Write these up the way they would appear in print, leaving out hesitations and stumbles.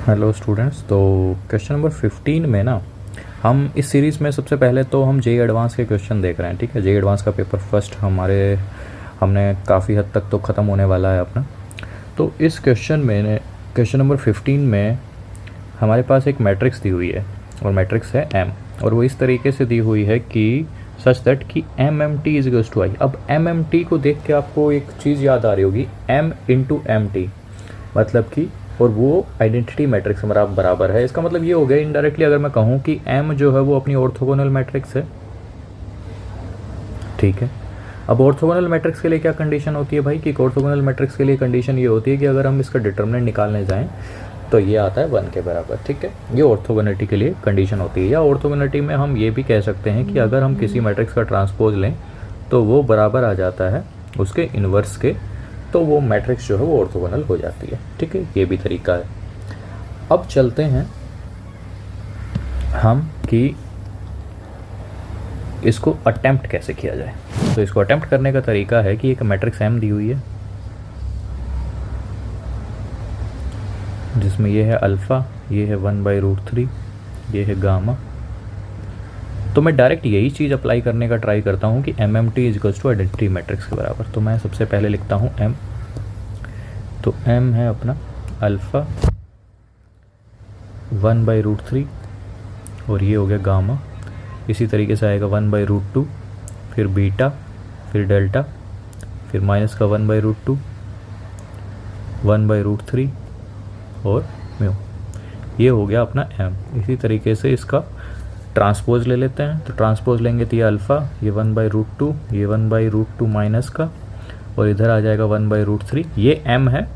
Hello students. तो question number 15 में ना हम इस सीरीज़ में सबसे पहले तो हम जेई एडवांस के क्वेश्चन देख रहे हैं। ठीक है, जेई एडवांस का पेपर फर्स्ट हमने काफ़ी हद तक तो ख़त्म होने वाला है अपना। तो इस क्वेश्चन नंबर 15 में हमारे पास एक मैट्रिक्स दी हुई है और मैट्रिक्स है एम, और वो इस तरीके से दी हुई है कि सच दैट कि M M T is equals to I. अब एम एम टी को देख के आपको एक चीज़ याद आ रही होगी, एम इंटू एम टी, मतलब कि और वो आइडेंटिटी मैट्रिक्स हमारा बराबर है। इसका मतलब ये हो गया इनडायरेक्टली अगर मैं कहूँ कि एम जो है वो अपनी ऑर्थोगोनल मैट्रिक्स है। ठीक है, अब ऑर्थोगोनल मैट्रिक्स के लिए क्या कंडीशन होती है भाई कि ऑर्थोगोनल मैट्रिक्स के लिए कंडीशन ये होती है कि अगर हम इसका डिटर्मिनेंट निकालने जाएं तो ये आता है 1 के बराबर। ठीक है, ये ऑर्थोगोनलिटी के लिए कंडीशन होती है। या ऑर्थोगोनलिटी में हम ये भी कह सकते हैं कि अगर हम किसी मैट्रिक्स का ट्रांसपोज लें तो वो बराबर आ जाता है उसके इन्वर्स के, तो वो मैट्रिक्स जो है वो ऑर्थोगोनल हो जाती है। ठीक है, ये भी तरीका है। अब चलते हैं हम कि इसको अटेम्प्ट कैसे किया जाए। तो इसको अटेम्प्ट करने का तरीका है कि एक मैट्रिक्स एम दी हुई है जिसमें ये है अल्फ़ा, ये है 1/√3, ये है गामा। तो मैं डायरेक्ट यही चीज़ अप्लाई करने का ट्राई करता हूँ कि M M T is equals to identity matrix के बराबर। तो मैं सबसे पहले लिखता हूँ एम, तो एम है अपना अल्फ़ा 1/√3 और ये हो गया गामा। इसी तरीके से आएगा 1/√2, फिर बीटा, फिर डेल्टा, फिर माइनस का 1/√2, 1/√3 और म्यू। ये हो गया अपना एम। इसी तरीके से इसका ट्रांसपोज ले लेते हैं। तो ट्रांसपोज लेंगे तो ये अल्फ़ा, ये 1/√2, ये 1/√2 माइनस का, और इधर आ जाएगा 1/√3। ये एम है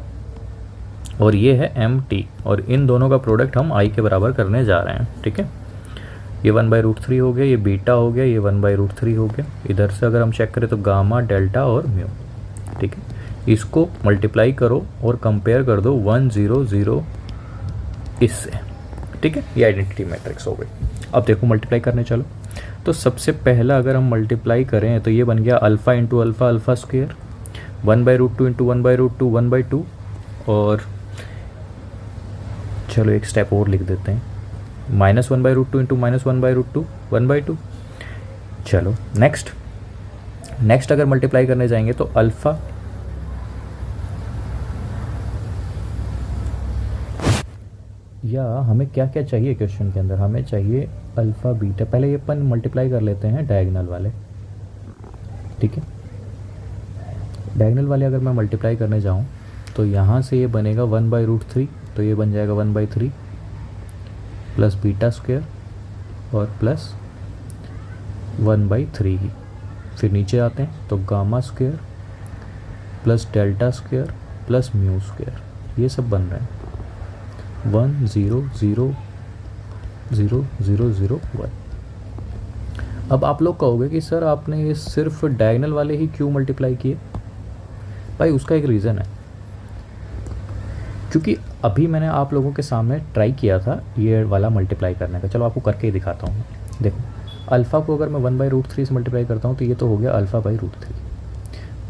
और ये है एम टी, और इन दोनों का प्रोडक्ट हम आई के बराबर करने जा रहे हैं। ठीक है, ये 1/√3 हो गया, ये बीटा हो गया, ये 1/√3 हो गया। इधर से अगर हम चेक करें तो गामा, डेल्टा और म्यू। ठीक है, इसको मल्टीप्लाई करो और कंपेयर कर दो 1 0 0 इससे। ठीक है, ये आइडेंटिटी मैट्रिक्स हो गई। अब देखो मल्टीप्लाई करने चलो। तो सबसे पहला अगर हम मल्टीप्लाई करें तो ये बन गया alpha into alpha, alpha square, 1/√2 into 1/√2, 1/2, और चलो एक स्टेप और लिख देते हैं, -1/√2 इंटू -1/√2, 1/2। चलो नेक्स्ट अगर मल्टीप्लाई करने जाएंगे तो अल्फ़ा या हमें क्या क्या चाहिए क्वेश्चन के अंदर, हमें चाहिए अल्फ़ा बीटा। पहले ये अपन मल्टीप्लाई कर लेते हैं डायगोनल वाले। ठीक है, डायगोनल वाले अगर मैं मल्टीप्लाई करने जाऊँ तो यहाँ से ये बनेगा 1/√3, तो ये बन जाएगा 1/3 प्लस बीटा स्क्वेयर और प्लस 1/3 ही। फिर नीचे आते हैं तो gamma square plus delta square plus mu square, ये सब बन रहे हैं 1 0 0 0 0 0 1। अब आप लोग कहोगे कि सर आपने ये सिर्फ डायगोनल वाले ही क्यों मल्टीप्लाई किए। भाई उसका एक रीज़न है, क्योंकि अभी मैंने आप लोगों के सामने ट्राई किया था ये वाला मल्टीप्लाई करने का। चलो आपको करके ही दिखाता हूँ। देखो अल्फ़ा को अगर मैं 1/√3 से मल्टीप्लाई करता हूँ तो ये तो हो गया अल्फ़ा/√3।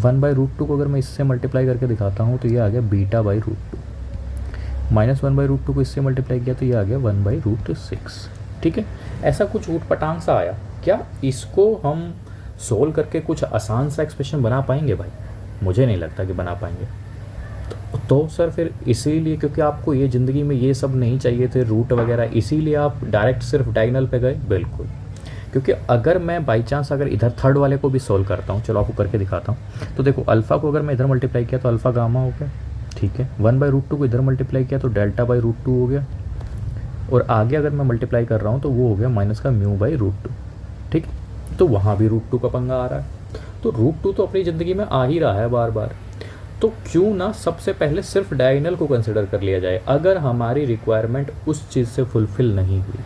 1/√2 को अगर मैं इससे मल्टीप्लाई करके दिखाता हूँ तो ये आ गया बीटा/√2। -1/√2 को इससे मल्टीप्लाई किया तो ये आ गया 1/√6। ठीक है, ऐसा कुछ ऊटपटांग सा आया। क्या इसको हम सोल्व करके कुछ आसान सा एक्सप्रेशन बना पाएंगे भाई? मुझे नहीं लगता कि बना पाएंगे। तो सर फिर इसीलिए, क्योंकि आपको ये ज़िंदगी में ये सब नहीं चाहिए थे रूट वगैरह, इसीलिए आप डायरेक्ट सिर्फ डायगोनल पे गए। बिल्कुल, क्योंकि अगर मैं बाई चांस अगर इधर थर्ड वाले को भी सोल्व करता हूँ, चलो आपको करके दिखाता हूँ। तो देखो अल्फ़ा को अगर मैं इधर मल्टीप्लाई किया तो अल्फ़ा गामा हो गया। ठीक है, 1/√2 को इधर मल्टीप्लाई किया तो डेल्टा/√2 हो गया, और आगे अगर मैं मल्टीप्लाई कर रहा हूँ तो वो हो गया माइनस का म्यू/√2। ठीक है, तो वहाँ भी √2 का पंगा आ रहा है। तो √2 तो अपनी ज़िंदगी में आ ही रहा है बार बार, तो क्यों ना सबसे पहले सिर्फ डायगोनल को कंसिडर कर लिया जाए। अगर हमारी रिक्वायरमेंट उस चीज़ से फुलफ़िल नहीं हुई,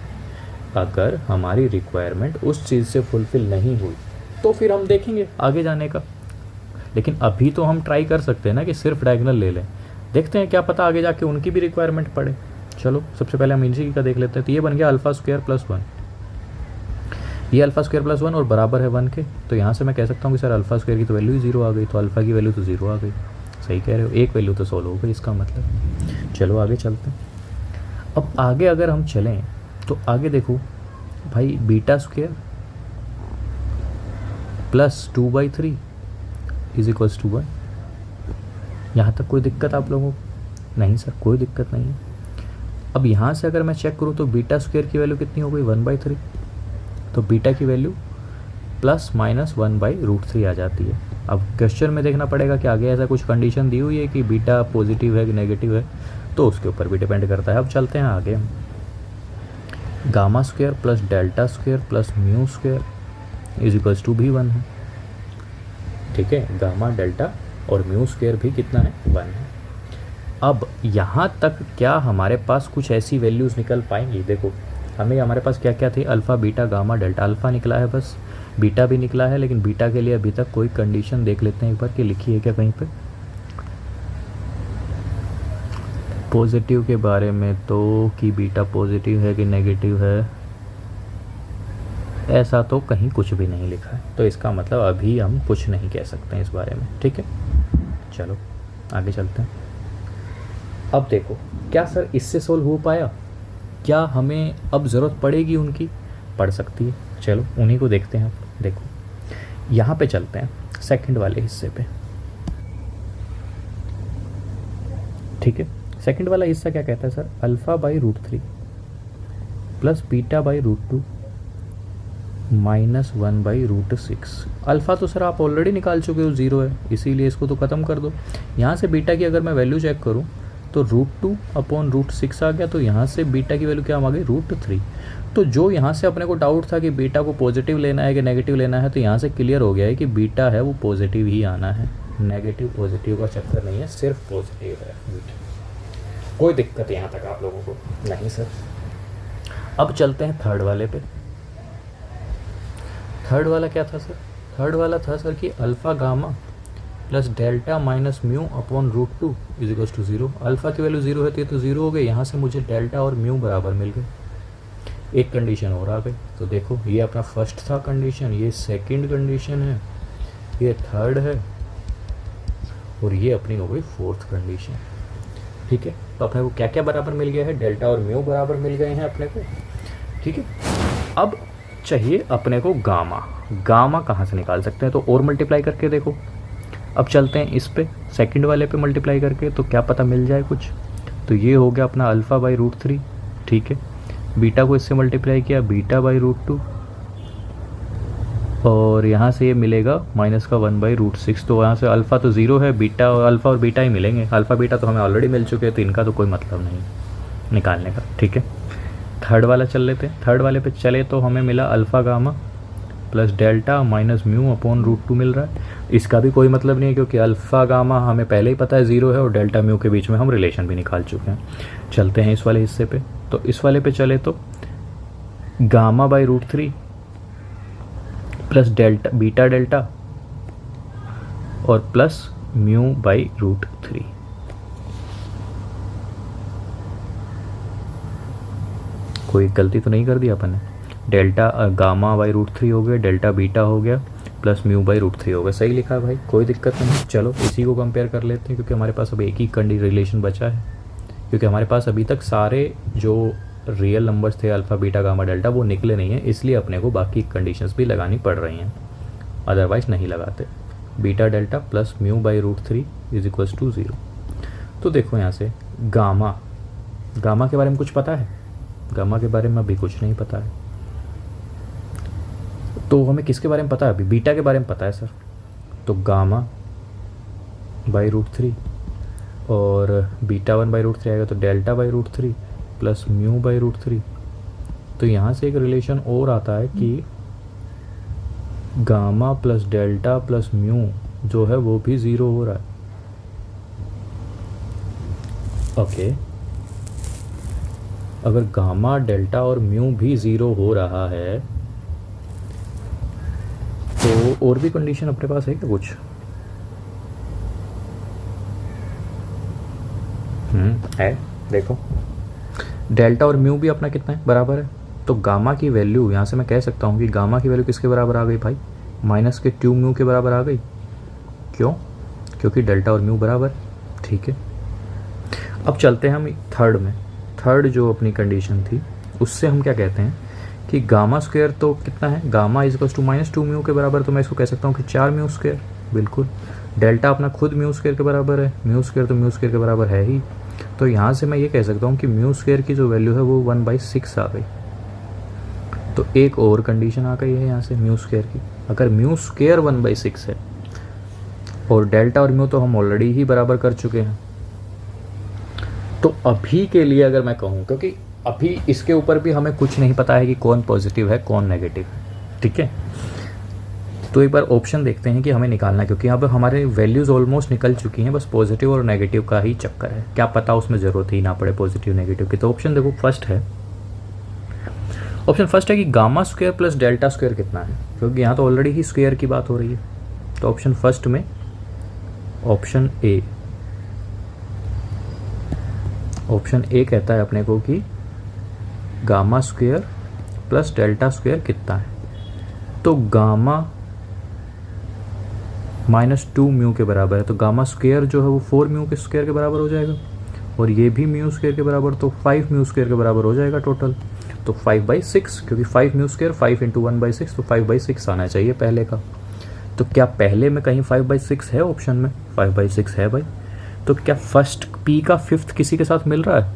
अगर हमारी रिक्वायरमेंट उस चीज़ से फुलफ़िल नहीं हुई तो फिर हम देखेंगे आगे जाने का। लेकिन अभी तो हम ट्राई कर सकते हैं ना कि सिर्फ डायगोनल ले लें, देखते हैं क्या पता आगे जाके उनकी भी रिक्वायरमेंट पड़े। चलो सबसे पहले हम इसी का देख लेते हैं। तो ये बन गया अल्फ़ा² + 1, ये अल्फ़ा² + 1 और बराबर है 1 के। तो यहाँ से मैं कह सकता हूँ कि सर अल्फ़ा² की तो वैल्यू ही 0 आ गई, तो अल्फ़ा की वैल्यू तो 0 आ गई। सही कह रहे हो, एक वैल्यू तो सोल्व हो गई इसका मतलब। चलो आगे चलते हैं। अब आगे अगर हम चलें तो आगे देखो भाई, beta square plus 2/3 is equals to 1। यहाँ तक कोई दिक्कत आप लोगों को? नहीं सर, कोई दिक्कत नहीं है। अब यहाँ से अगर मैं चेक करूँ तो बीटा स्क्वेयर की वैल्यू कितनी हो गई? 1/3। तो बीटा की वैल्यू ±1/√3 आ जाती है। अब क्वेश्चन में देखना पड़ेगा कि आगे ऐसा कुछ कंडीशन दी हुई है कि बीटा पॉजिटिव है कि नेगेटिव है, तो उसके ऊपर भी डिपेंड करता है। अब चलते हैं आगे। Gamma square plus delta square plus mu square is equals to भी 1 है। ठीक है, गामा डेल्टा और म्यू स्क्वेयर भी कितना है? 1 है। अब यहाँ तक क्या हमारे पास कुछ ऐसी वैल्यूज़ निकल पाएंगी? देखो हमें हमारे पास क्या क्या थी? Alpha beta gamma delta. Alpha निकला है बस, बीटा भी निकला है, लेकिन बीटा के लिए अभी तक कोई कंडीशन देख लेते हैं एक बार कि लिखी है क्या कहीं पे पॉजिटिव के बारे में, तो कि बीटा पॉजिटिव है कि नेगेटिव है, ऐसा तो कहीं कुछ भी नहीं लिखा है। तो इसका मतलब अभी हम कुछ नहीं कह सकते हैं इस बारे में। ठीक है, चलो आगे चलते हैं। अब देखो, क्या सर इससे सोल्व हो पाया? क्या हमें अब ज़रूरत पड़ेगी उनकी? पड़ सकती है, चलो उन्हीं को देखते हैं। देखो यहाँ पे चलते हैं सेकंड वाले हिस्से पे। ठीक है, सेकंड वाला हिस्सा क्या कहता है सर? α/√3 प्लस β/√2 -1/√6। अल्फ़ा तो सर आप ऑलरेडी निकाल चुके हो, 0 है, इसीलिए इसको तो ख़त्म कर दो। यहाँ से बीटा की अगर मैं वैल्यू चेक करूँ तो √2/√6 आ गया। तो यहाँ से बीटा की वैल्यू क्या आ गई? √3। तो जो यहाँ से अपने को डाउट था कि बीटा को पॉजिटिव लेना है कि नेगेटिव लेना है, तो यहाँ से क्लियर हो गया है कि बीटा है वो पॉजिटिव ही आना है, नेगेटिव पॉजिटिव का चक्कर नहीं है, सिर्फ पॉजिटिव है बीटा। कोई दिक्कत यहाँ तक आप लोगों को? नहीं सर। अब चलते हैं थर्ड वाले पे। थर्ड वाला क्या था सर? थर्ड वाला था सर कि alpha gamma plus delta minus mu upon √2 is equals to 0। Alpha की वैल्यू 0 है तो ये तो 0 हो गई। यहाँ से मुझे डेल्टा और म्यू बराबर मिल गए। एक कंडीशन और आ गई। तो देखो ये अपना फर्स्ट था कंडीशन, ये सेकंड कंडीशन है, ये थर्ड है, और ये अपनी हो गई फोर्थ कंडीशन। ठीक है, तो अपने को क्या क्या बराबर मिल गया है? डेल्टा और म्यू बराबर मिल गए हैं अपने को। ठीक है, अब चाहिए अपने को गामा। गामा कहाँ से निकाल सकते हैं? तो और मल्टीप्लाई करके देखो। अब चलते हैं इस पे, सेकंड वाले पे मल्टीप्लाई करके, तो क्या पता मिल जाए कुछ। तो ये हो गया अपना α/√3। ठीक है, बीटा को इससे मल्टीप्लाई किया, β/√2, और यहाँ से ये मिलेगा -1/√6। तो यहाँ से अल्फ़ा तो 0 है, बीटा और अल्फ़ा और बीटा ही मिलेंगे। अल्फ़ा बीटा तो हमें ऑलरेडी मिल चुके हैं, तो इनका तो कोई मतलब नहीं निकालने का। ठीक है, थर्ड वाला चल लेते हैं। थर्ड वाले पे चले तो हमें मिला alpha gamma plus delta minus mu upon √2 मिल रहा है। इसका भी कोई मतलब नहीं है, क्योंकि अल्फ़ा गामा हमें पहले ही पता है 0 है, और डेल्टा म्यू के बीच में हम रिलेशन भी निकाल चुके हैं। चलते हैं इस वाले हिस्से पे। तो इस वाले पे चले तो गामा/√3 प्लस डेल्टा बीटा डेल्टा और प्लस म्यू/√3। कोई गलती तो नहीं कर दी अपन ने? डेल्टा गामा/√3 हो गया, डेल्टा बीटा हो गया, प्लस म्यू/√3 हो गया। सही लिखा है भाई, कोई दिक्कत नहीं। चलो इसी को कंपेयर कर लेते हैं, क्योंकि हमारे पास अब एक ही रिलेशन बचा है। क्योंकि हमारे पास अभी तक सारे जो रियल नंबर्स थे अल्फ़ा बीटा गामा डेल्टा वो निकले नहीं हैं, इसलिए अपने को बाकी कंडीशंस भी लगानी पड़ रही हैं, अदरवाइज़ नहीं लगाते। बीटा डेल्टा प्लस म्यू/√3 इज इक्वल्स टू 0। तो देखो यहाँ से गामा के बारे में कुछ पता है? गामा के बारे में अभी कुछ नहीं पता है। तो हमें किसके बारे में पता है? अभी बीटा के बारे में पता है सर। तो गामा/√3 और β1/√3 आएगा, तो डेल्टा/√3 प्लस म्यू/√3। तो यहाँ से एक रिलेशन और आता है कि gamma plus delta plus mu जो है वो भी 0 हो रहा है। ओके, अगर गामा डेल्टा और म्यू भी 0 हो रहा है तो और भी कंडीशन अपने पास है क्या कुछ? है, देखो डेल्टा और म्यू भी अपना कितना है? बराबर है। तो गामा की वैल्यू यहाँ से मैं कह सकता हूँ कि गामा की वैल्यू किसके बराबर आ गई भाई? -2 म्यू के बराबर आ गई। क्यों? क्योंकि डेल्टा और म्यू बराबर। ठीक है, अब चलते हैं हम थर्ड में। थर्ड जो अपनी कंडीशन थी उससे हम क्या कहते हैं कि गामा स्क्वायर तो कितना है, gamma is equals to -2 mu के बराबर, तो मैं इसको कह सकता हूँ कि 4 म्यू स्क्वायर। बिल्कुल, डेल्टा अपना खुद म्यू स्क्वायर के बराबर है, म्यू स्क्वायर तो म्यू स्क्वायर के बराबर है ही, तो यहाँ से मैं ये कह सकता हूँ कि म्यू स्क्वायर की जो वैल्यू है वो 1/6 आ गई। तो एक और कंडीशन आ गई है यहाँ से म्यू स्क्वायर की। अगर म्यू स्क्वायर 1/6 है और डेल्टा और म्यू तो हम ऑलरेडी ही बराबर कर चुके हैं, तो अभी के लिए अगर मैं कहूँ, क्योंकि अभी इसके ऊपर भी हमें कुछ नहीं पता है कि कौन पॉजिटिव है कौन नेगेटिव है, ठीक है, तो एक बार ऑप्शन देखते हैं कि हमें निकालना है, क्योंकि यहाँ पर हमारे वैल्यूज़ ऑलमोस्ट निकल चुकी हैं, बस पॉजिटिव और नेगेटिव का ही चक्कर है, क्या पता उसमें ज़रूरत ही ना पड़े पॉजिटिव नेगेटिव की। तो ऑप्शन देखो फर्स्ट है, ऑप्शन फर्स्ट है कि gamma square plus delta square कितना है, क्योंकि यहाँ तो ऑलरेडी ही स्क्वायर की बात हो रही है। तो ऑप्शन फर्स्ट में ऑप्शन ए कहता है अपने को कि gamma square plus delta square कितना है, तो गामा -2 म्यू के बराबर है, तो गामा स्क्वायर जो है वो 4 म्यू के स्क्वायर के बराबर हो जाएगा, और ये भी म्यू स्क्वायर के बराबर, तो 5 म्यू स्क्वायर के बराबर हो जाएगा टोटल। तो 5/6, क्योंकि 5 म्यू स्क्वायर 5 × 1/6, तो 5/6 आना चाहिए पहले का। तो क्या पहले में कहीं 5/6 है, ऑप्शन में 5/6 है भाई। तो क्या फर्स्ट पी का फिफ्थ किसी के साथ मिल रहा है,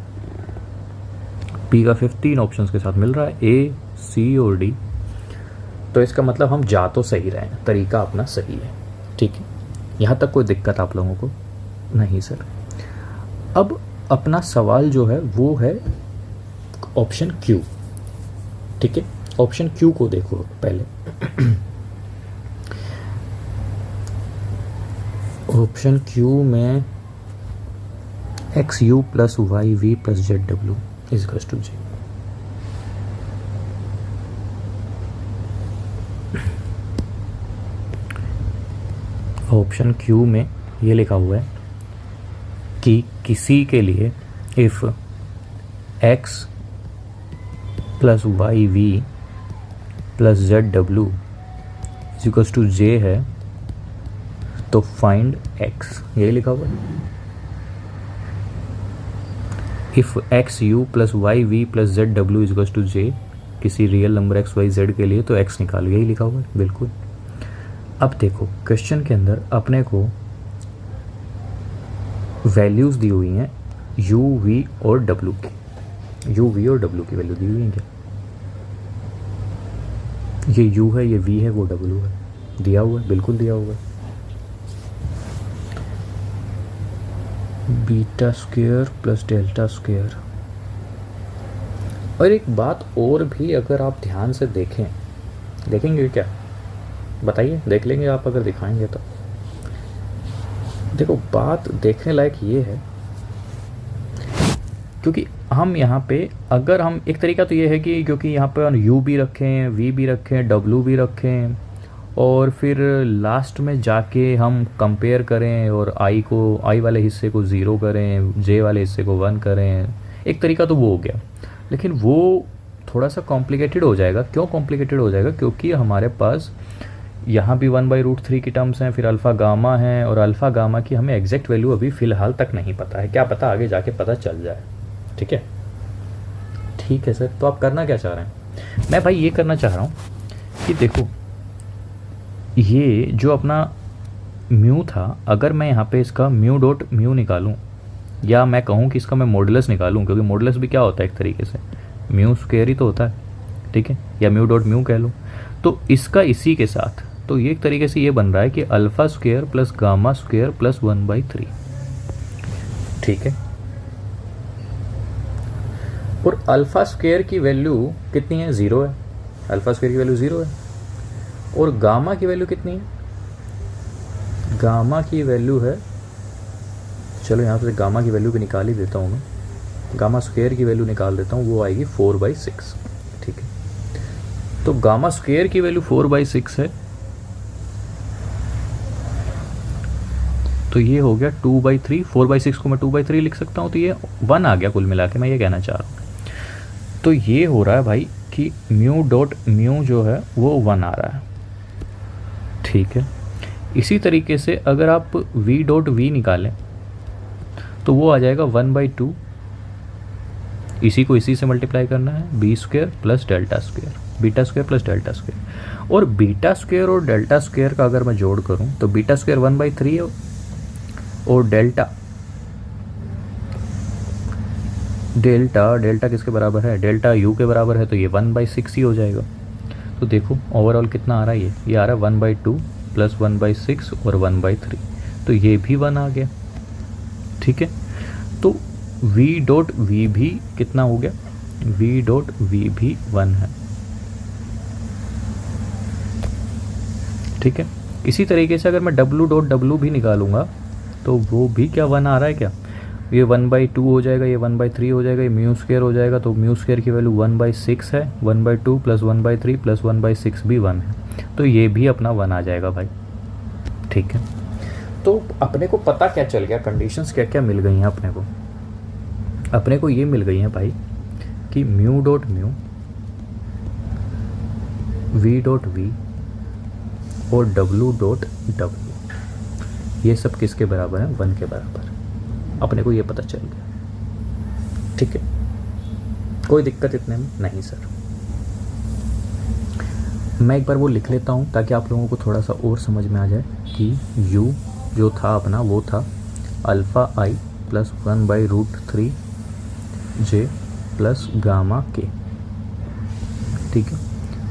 पी का फिफ्थ 3 ऑप्शंस के साथ मिल रहा है, ए, सी और डी। तो इसका मतलब हम जा तो सही रहे हैं, तरीका अपना सही है, ठीक है, यहाँ तक कोई दिक्कत आप लोगों को नहीं सर। अब अपना सवाल जो है वो है ऑप्शन क्यू, ठीक है, ऑप्शन क्यू को देखो पहले। ऑप्शन क्यू में XU + YV + ZW = J। Option Q में ये लिखा हुआ है कि किसी के लिए if X + YV + ZW = J है तो फाइंड X, यही लिखा हुआ है। If XU + YV + ZW = J, किसी रियल नंबर XYZ के लिए तो X निकालो, यही लिखा हुआ है बिल्कुल। अब देखो क्वेश्चन के अंदर अपने को वैल्यूज़ दी हुई हैं U, V और W की, U, V और W की वैल्यू दी हुई है क्या, ये U है, ये V है, वो W है, दिया हुआ है, बिल्कुल दिया हुआ है। Beta square plus delta square. और एक बात और भी अगर आप ध्यान से देखेंगे क्या, बताइए, देख लेंगे आप अगर दिखाएंगे तो। देखो बात देखने लायक ये है, क्योंकि हम यहाँ पे अगर हम एक तरीका तो ये है कि क्योंकि यहाँ पे हम U भी रखें, V भी रखें, W भी रखें, और फिर लास्ट में जाके हम कंपेयर करें और I वाले हिस्से को 0 करें, J वाले हिस्से को 1 करें, एक तरीका तो वो हो गया। लेकिन वो थोड़ा सा कॉम्प्लिकेटेड हो जाएगा। क्यों कॉम्प्लिकेटेड हो जाएगा, क्योंकि हमारे पास यहाँ भी 1/√3 की टर्म्स हैं, फिर अल्फ़ा गामा है, और अल्फ़ा गामा की हमें एग्जैक्ट वैल्यू अभी फ़िलहाल तक नहीं पता है, क्या पता आगे जाके पता चल जाए। ठीक है, ठीक है सर। तो आप करना क्या चाह रहे हैं? मैं भाई ये करना चाह रहा हूँ कि देखो ये जो अपना म्यू था, अगर मैं यहाँ पे इसका μ.μ निकालूँ, या मैं कहूँ कि इसका मैं मॉडुलस निकालूँ, क्योंकि मॉडुलस भी क्या होता है एक तरीके से म्यू स्क्वायर ही तो होता है, ठीक है, या μ.μ कह लूँ, तो इसका इसी के साथ, तो ये एक तरीके से ये बन रहा है कि alpha square plus gamma square plus 1/3, ठीक है। और अल्फ़ा स्क्वायर की वैल्यू कितनी है? 0 है, अल्फ़ा स्क्वायर की वैल्यू 0 है। और गामा की वैल्यू कितनी है? गामा की वैल्यू है, चलो यहाँ से गामा की वैल्यू भी निकाल ही देता हूँ मैं, गामा स्क्वायर की वैल्यू निकाल देता हूँ, वो आएगी 4/6, ठीक है। तो गामा स्क्वायर की वैल्यू 4/6 है, तो ये हो गया 2/3, 4/6 को मैं 2/3 लिख सकता हूँ, तो ये 1 आ गया कुल मिला के, मैं ये कहना चाह रहा हूँ। तो ये हो रहा है भाई कि μ.μ जो है वो 1 आ रहा है, ठीक है। इसी तरीके से अगर आप v.v निकालें तो वो आ जाएगा 1/2 इसी को इसी से मल्टीप्लाई करना है, B square plus delta square, beta square plus delta square. और बीटा स्क्वायर और डेल्टा स्क्वायर का अगर मैं जोड़ करूं तो बीटा स्क्वायर 1/3 है, और डेल्टा डेल्टा किसके बराबर है, डेल्टा यू के बराबर है, तो ये 1/6 ही हो जाएगा। तो देखो ओवरऑल कितना आ रहा है, ये आ रहा है 1/2 प्लस 1/6 और 1/3, तो ये भी 1 आ गया। ठीक है, तो v डॉट वी भी कितना हो गया, v डॉट वी भी 1 है। ठीक है, इसी तरीके से अगर मैं w डॉट w भी निकालूंगा तो वो भी क्या 1 आ रहा है क्या, ये 1/2 हो जाएगा, ये 1/3 हो जाएगा, ये म्यू स्क्वायर हो जाएगा, तो म्यू स्क्वायर की वैल्यू 1/6 है, 1/2 प्लस 1/3 प्लस 1/6 भी 1 है, तो ये भी अपना 1 आ जाएगा भाई। ठीक है, तो अपने को पता क्या चल गया, कंडीशंस क्या क्या मिल गई हैं अपने को ये मिल गई हैं भाई कि mu dot mu, V dot V और डब्लू डॉट डब्लू, ये सब किसके बराबर है, 1 के बराबर। अपने को ये पता चल गया। ठीक है, कोई दिक्कत इतने में नहीं सर। मैं एक बार वो लिख लेता हूँ ताकि आप लोगों को थोड़ा सा और समझ में आ जाए कि u जो था अपना वो था alpha i plus 1/√3 j plus gamma k। ठीक है,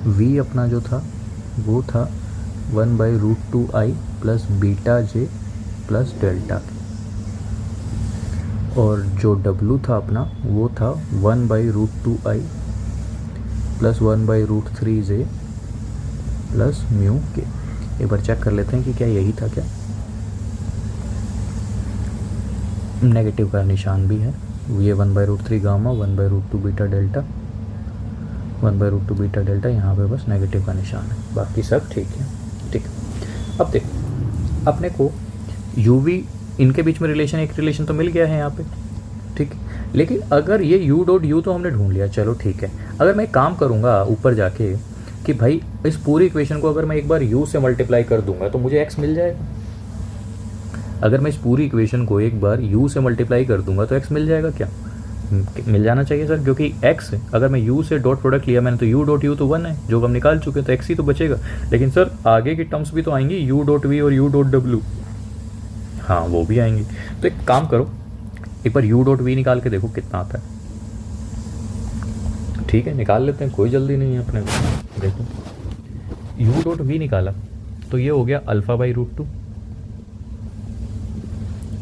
v अपना जो था वो था 1/√2i plus beta j plus delta k, और जो w था अपना वो था 1/√2i plus 1/√3j plus mu के। एक बार चेक कर लेते हैं कि क्या यही था क्या, नेगेटिव का निशान भी है, ये 1/√3 gamma, 1/√2 beta delta, 1/√2 beta delta, यहाँ पे बस नेगेटिव का निशान है, बाकी सब ठीक है। ठीक, अब देखो अपने को यू वी इनके बीच में रिलेशन, एक रिलेशन तो मिल गया है यहाँ पे। ठीक है, लेकिन अगर ये यू डॉट यू तो हमने ढूंढ लिया, चलो ठीक है। अगर मैं काम करूँगा ऊपर जाके कि भाई इस पूरी इक्वेशन को अगर मैं एक बार u से मल्टीप्लाई कर दूंगा तो मुझे x मिल जाएगा। अगर मैं इस पूरी इक्वेशन को एक बार u से मल्टीप्लाई कर दूंगा तो x मिल जाएगा क्या, मिल जाना चाहिए सर, क्योंकि x अगर मैं u से डॉट प्रोडक्ट लिया मैंने तो u डॉट यू तो 1 है जो हम निकाल चुके हैं, तो x ही तो बचेगा। लेकिन सर आगे की टर्म्स भी तो आएंगी, u डॉट वी और u डॉट डब्ल्यू, हाँ वो भी आएंगी। तो एक काम करो, एक बार u डॉट वी निकाल के देखो कितना आता है। ठीक है, निकाल लेते हैं, कोई जल्दी नहीं है अपने को। देखो u डॉट वी निकाला तो ये हो गया α/√2,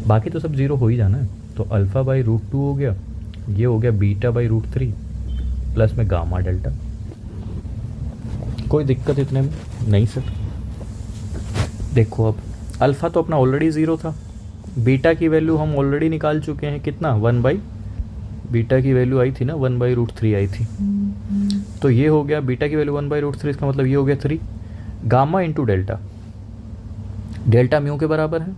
बाकी तो सब जीरो हो ही जाना है, तो α/√2 हो गया, ये हो गया β/√3 प्लस में गामा डेल्टा। कोई दिक्कत इतने में नहीं सर। देखो अब अल्फ़ा तो अपना ऑलरेडी ज़ीरो था, बीटा की वैल्यू हम ऑलरेडी निकाल चुके हैं, कितना बीटा की वैल्यू आई थी ना 1/√3 आई थी, तो ये हो गया बीटा की वैल्यू 1/√3, इसका मतलब ये हो गया 3 gamma into delta, delta mu के बराबर है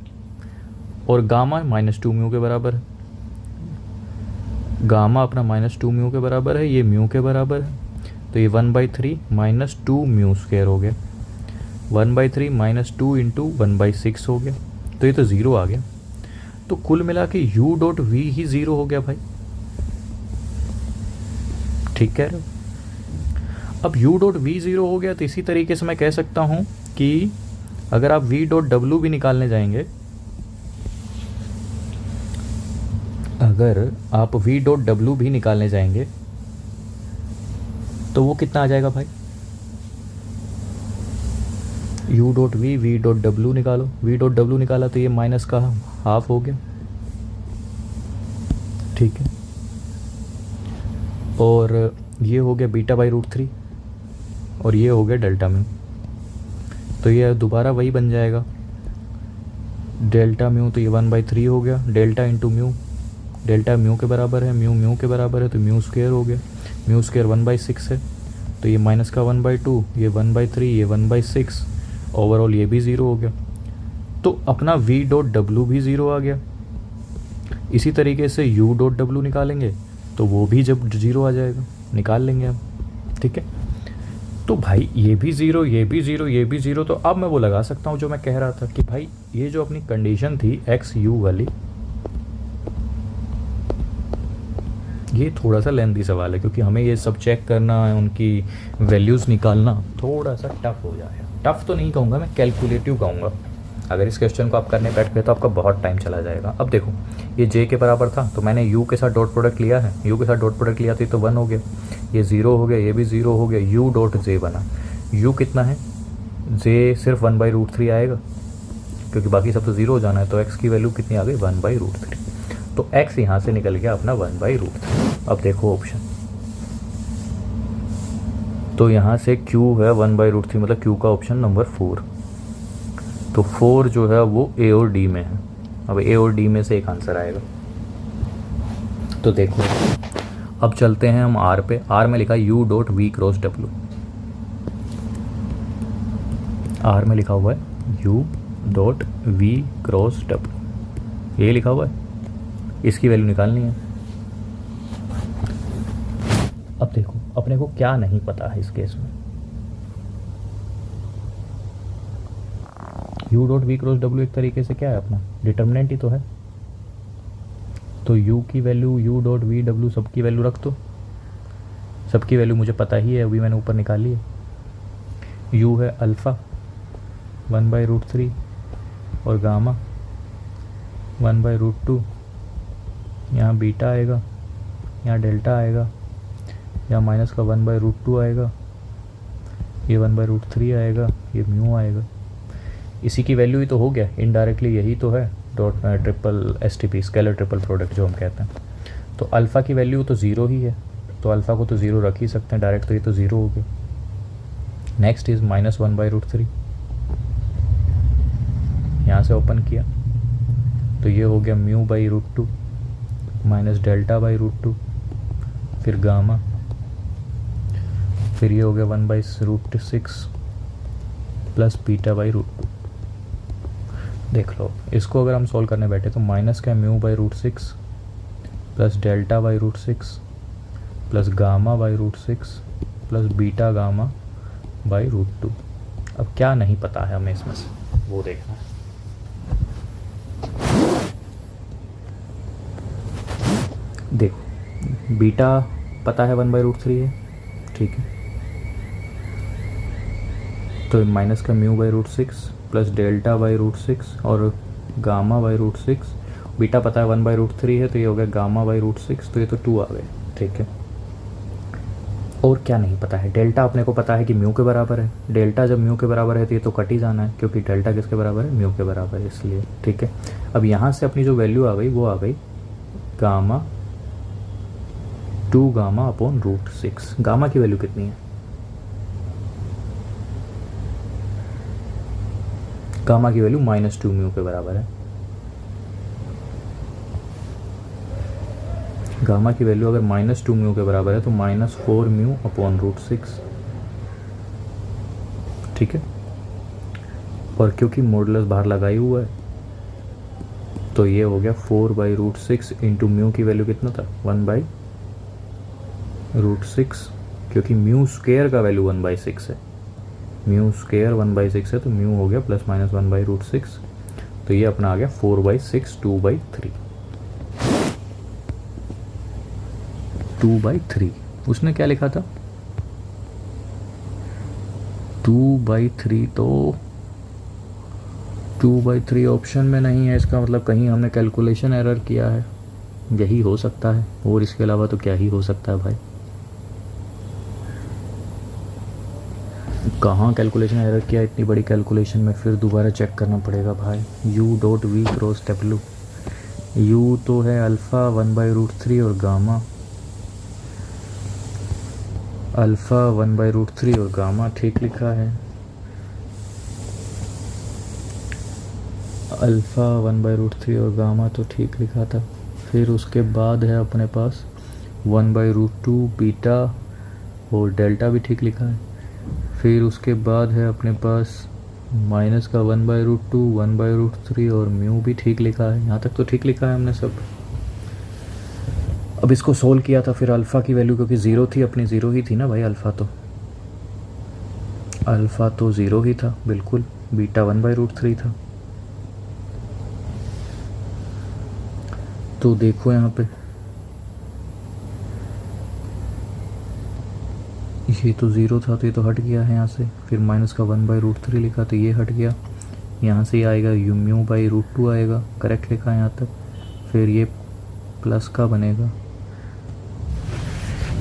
और गामा -2 म्यू के बराबर है, गामा अपना -2 म्यू के बराबर है, ये म्यू के बराबर है, तो ये 1/3 -2 म्यू स्क्वायर हो गया, 1/3 -2 इंटू 1/6 हो गया, तो ये तो ज़ीरो आ गया। तो कुल मिला के u डॉट वी ही ज़ीरो हो गया भाई। ठीक कह रहे हो। अब u डॉट वी ज़ीरो हो गया, तो इसी तरीके से मैं कह सकता हूँ कि अगर आप v डॉट डब्ल्यू भी निकालने जाएंगे, अगर आप v डॉट डब्ल्यू भी निकालने जाएंगे तो वो कितना आ जाएगा भाई, u dot V V dot W निकालो, v डॉट डब्ल्यू निकाला तो ये माइनस का हाफ हो गया। ठीक है, और ये हो गया β/√3 और ये हो गया डेल्टा म्यू, तो ये दोबारा वही बन जाएगा डेल्टा म्यू, तो ये 1/3 हो गया, delta into mu, delta mu के बराबर है, म्यू म्यू के बराबर है, तो म्यू स्क्वायर हो गया, म्यू स्क्वायर 1/6 है, तो ये माइनस का 1/2, ये 1/3, ये 1/6, ओवरऑल ये भी ज़ीरो हो गया। तो अपना v डॉट डब्ल्यू भी ज़ीरो आ गया। इसी तरीके से u डॉट डब्ल्यू निकालेंगे तो वो भी जब ज़ीरो आ जाएगा, निकाल लेंगे हम। ठीक है, तो भाई ये भी ज़ीरो, ये भी ज़ीरो, ये भी ज़ीरो, तो अब मैं वो लगा सकता हूँ जो मैं कह रहा था कि भाई ये जो अपनी कंडीशन थी एक्स यू वाली, ये थोड़ा सा लेंथी सवाल है क्योंकि हमें ये सब चेक करना है, उनकी वैल्यूज़ निकालना थोड़ा सा टफ हो जाएगा। टफ तो नहीं कहूँगा मैं, कैलकुलेटिव कहूँगा। अगर इस क्वेश्चन को आप करने बैठ गए तो आपका बहुत टाइम चला जाएगा। अब देखो ये जे के बराबर था तो मैंने यू के साथ डॉट प्रोडक्ट लिया है, यू के साथ डॉट प्रोडक्ट लिया थी तो 1 हो गया, ये 0 हो गया, ये भी 0 हो गया, यू डॉट जे बना। यू कितना है, जे सिर्फ 1/√3 आएगा क्योंकि बाकी सब तो 0 हो जाना है, तो x की वैल्यू कितनी आ गई 1/√3। तो x यहाँ से निकल गया अपना 1/√3। अब देखो ऑप्शन, तो यहाँ से q है 1/√3, मतलब q का ऑप्शन नंबर 4। तो 4 जो है वो a और d में है। अब a और d में से एक आंसर आएगा। तो देखो अब चलते हैं हम r पे। r में लिखा u dot v cross w, r में लिखा हुआ है u dot v cross w, ये लिखा हुआ है, इसकी वैल्यू निकालनी है। अब देखो अपने को क्या नहीं पता है इस केस में, u dot V cross W एक तरीके से क्या है अपना डिटर्मिनेंट ही तो है। तो u की value u dot V W सबकी वैल्यू रख दो, सबकी वैल्यू मुझे पता ही है, अभी मैंने ऊपर निकाली है। u है अल्फ़ा 1/√3 और गामा 1/√2, यहाँ बीटा आएगा, यहाँ डेल्टा आएगा, यहाँ माइनस का 1/√2 आएगा, ये 1/√3 आएगा, ये म्यू आएगा। इसी की वैल्यू ही तो हो गया इनडायरेक्टली, यही तो है dot triple STP scalar triple product जो हम कहते हैं। तो अल्फ़ा की वैल्यू तो 0 ही है, तो अल्फ़ा को तो 0 रख ही सकते हैं डायरेक्ट, तो ये तो 0 हो गया। नेक्स्ट इज़ माइनस 1/√3, यहाँ से ओपन किया तो ये हो गया μ/√2 माइनस डेल्टा/√2, फिर गामा, फिर ये हो गया 1/√6 प्लस बीटा/√2। देख लो इसको अगर हम सॉल्व करने बैठे तो माइनस का μ/√6 प्लस डेल्टा/√6 प्लस गामा/√6 प्लस बीटा गामा/√2। अब क्या नहीं पता है हमें इसमें से, वो देखना है। देखो बीटा पता है 1/√3 है, ठीक है, तो माइनस का μ/√6 प्लस डेल्टा/√6 और गामा/√6। बीटा पता है 1/√3 है तो ये हो गया गामा/√6, तो ये तो 2 आ गए, ठीक है। और क्या नहीं पता है, डेल्टा अपने को पता है कि म्यू के बराबर है, डेल्टा जब म्यू के बराबर है तो ये तो कट ही जाना है क्योंकि डेल्टा किसके बराबर है, म्यू के बराबर है, इसलिए ठीक है। अब यहाँ से अपनी जो वैल्यू आ गई वो आ गई गामा 2 गामा अपॉन √6। गामा की वैल्यू कितनी है, गामा की वैल्यू -2 म्यू के बराबर है। गामा की वैल्यू अगर -2 म्यू के बराबर है तो -4 म्यू अपॉन √6, ठीक है। और क्योंकि मॉडुलस बाहर लगाई हुआ है तो ये हो गया 4/√6 इंटू म्यू की वैल्यू कितना था 1/√6, क्योंकि म्यू स्क्वायर का वैल्यू 1/6 है, म्यू स्क्वायर 1/6 है तो म्यू हो गया प्लस माइनस 1/√6, तो ये अपना आ गया 4/6 2/3। उसने क्या लिखा था 2/3, तो 2/3 ऑप्शन में नहीं है, इसका मतलब कहीं हमने कैलकुलेशन एरर किया है, यही हो सकता है, और इसके अलावा तो क्या ही हो सकता है भाई। कहाँ कैलकुलेशन एरर किया, इतनी बड़ी कैलकुलेशन में फिर दोबारा चेक करना पड़ेगा भाई। u dot V cross W, u तो है अल्फ़ा 1/√3 और गामा अल्फ़ा 1/√3 और गामा ठीक लिखा है, अल्फ़ा 1/√3 और गामा तो ठीक लिखा था। फिर उसके बाद है अपने पास 1/√2 बीटा और डेल्टा भी ठीक लिखा है। फिर उसके बाद है अपने पास माइनस का 1/√2 1/√3 और म्यू भी ठीक लिखा है। यहाँ तक तो ठीक लिखा है हमने सब। अब इसको सोल्व किया था, फिर अल्फ़ा की वैल्यू क्योंकि 0 थी, अपनी 0 ही थी ना भाई, अल्फ़ा तो 0 ही था बिल्कुल, बीटा 1/√3 था। तो देखो यहाँ पे ये तो ज़ीरो था तो ये तो हट गया है यहाँ से, फिर माइनस का 1/√3 लिखा तो ये हट गया, यहाँ से ये आएगा यू म्यू बाई √2 आएगा, करेक्ट लिखा है यहाँ तक, फिर ये प्लस का बनेगा।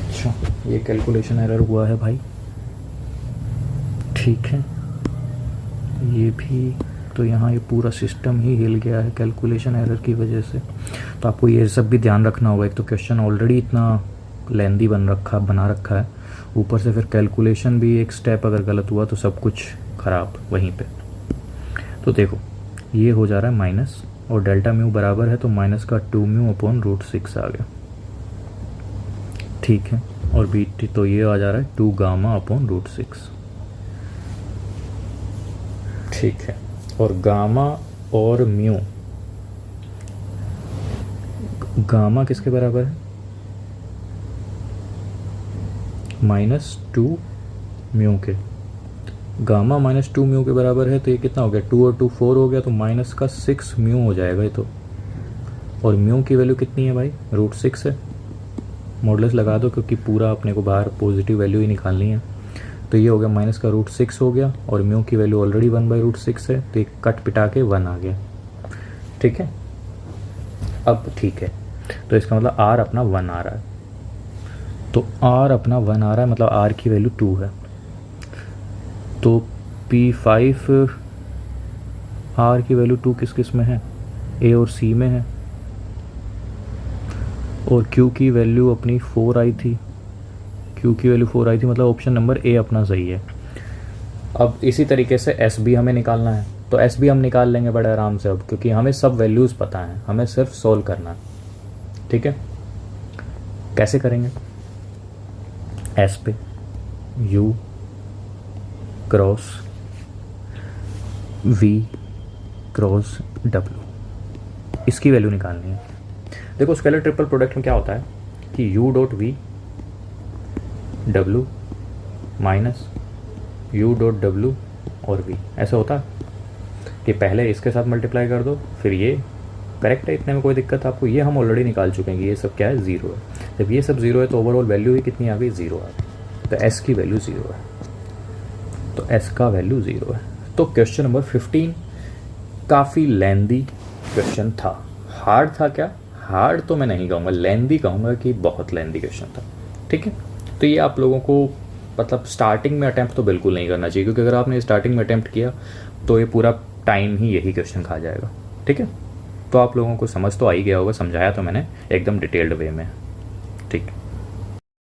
अच्छा ये कैलकुलेशन एरर हुआ है भाई, ठीक है। ये भी तो यहाँ ये पूरा सिस्टम ही हिल गया है कैलकुलेशन एरर की वजह से। तो आपको ये सब भी ध्यान रखना होगा, एक तो क्वेश्चन ऑलरेडी इतना लेंदी बना रखा है, ऊपर से फिर कैलकुलेशन भी एक स्टेप अगर गलत हुआ तो सब कुछ ख़राब वहीं पे। तो देखो ये हो जा रहा है माइनस, और डेल्टा म्यू बराबर है तो माइनस का 2 म्यू अपॉन √6 आ गया, ठीक है। और बी टी तो ये आ जा रहा है 2 गामा अपॉन √6, ठीक है। और गामा और म्यू, गामा किसके बराबर है, -2 म्यू के, गामा -2 म्यू के बराबर है तो ये कितना हो गया, 2 और 2 4 हो गया, तो माइनस का 6 म्यू हो जाएगा ये तो। और म्यू की वैल्यू कितनी है भाई, √6 है, मॉडुलस लगा दो क्योंकि पूरा अपने को बाहर पॉजिटिव वैल्यू ही निकालनी है। तो ये हो गया माइनस का √6 हो गया, और म्यू की वैल्यू ऑलरेडी 1/√6 है तो ये कट पिटा के 1 आ गया, ठीक है। अब ठीक है, तो इसका मतलब आर अपना 1 आ रहा है, तो आर अपना 1 आ रहा है मतलब आर की वैल्यू 2 है। तो P5 आर की वैल्यू 2 किस किस में है, ए और सी में है, और Q की वैल्यू अपनी 4 आई थी, Q की वैल्यू 4 आई थी, मतलब ऑप्शन नंबर ए अपना सही है। अब इसी तरीके से एस भी हमें निकालना है, तो एस भी हम निकाल लेंगे बड़े आराम से अब, क्योंकि हमें सब वैल्यूज़ पता हैं, हमें सिर्फ सोल्व करना है, ठीक है। कैसे करेंगे, एस पे U cross V cross W, इसकी वैल्यू निकालनी है। देखो स्केलर ट्रिपल प्रोडक्ट में क्या होता है कि U.V W माइनस U.W और V, ऐसा होता है कि पहले इसके साथ मल्टीप्लाई कर दो फिर ये, करेक्ट है, इतने में कोई दिक्कत आपको, ये हम ऑलरेडी निकाल चुके हैं, ये सब क्या है, 0 है। जब ये सब 0 है तो ओवरऑल वैल्यू ही कितनी आ गई, 0 आ गई, तो S की वैल्यू 0 है, तो S का वैल्यू 0 है। तो क्वेश्चन नंबर 15 काफ़ी लेंदी क्वेश्चन था, हार्ड था क्या, हार्ड तो मैं नहीं कहूँगा, लेंदी कहूँगा कि बहुत लेंदी क्वेश्चन था, ठीक है। तो ये आप लोगों को मतलब स्टार्टिंग में अटैम्प्ट तो बिल्कुल नहीं करना चाहिए, क्योंकि अगर आपने स्टार्टिंग में अटैम्प्ट किया तो ये पूरा टाइम ही यही क्वेश्चन खा जाएगा, ठीक है। तो आप लोगों को समझ तो आ ही गया होगा, समझाया तो मैंने एकदम डिटेल्ड वे में, ठीक।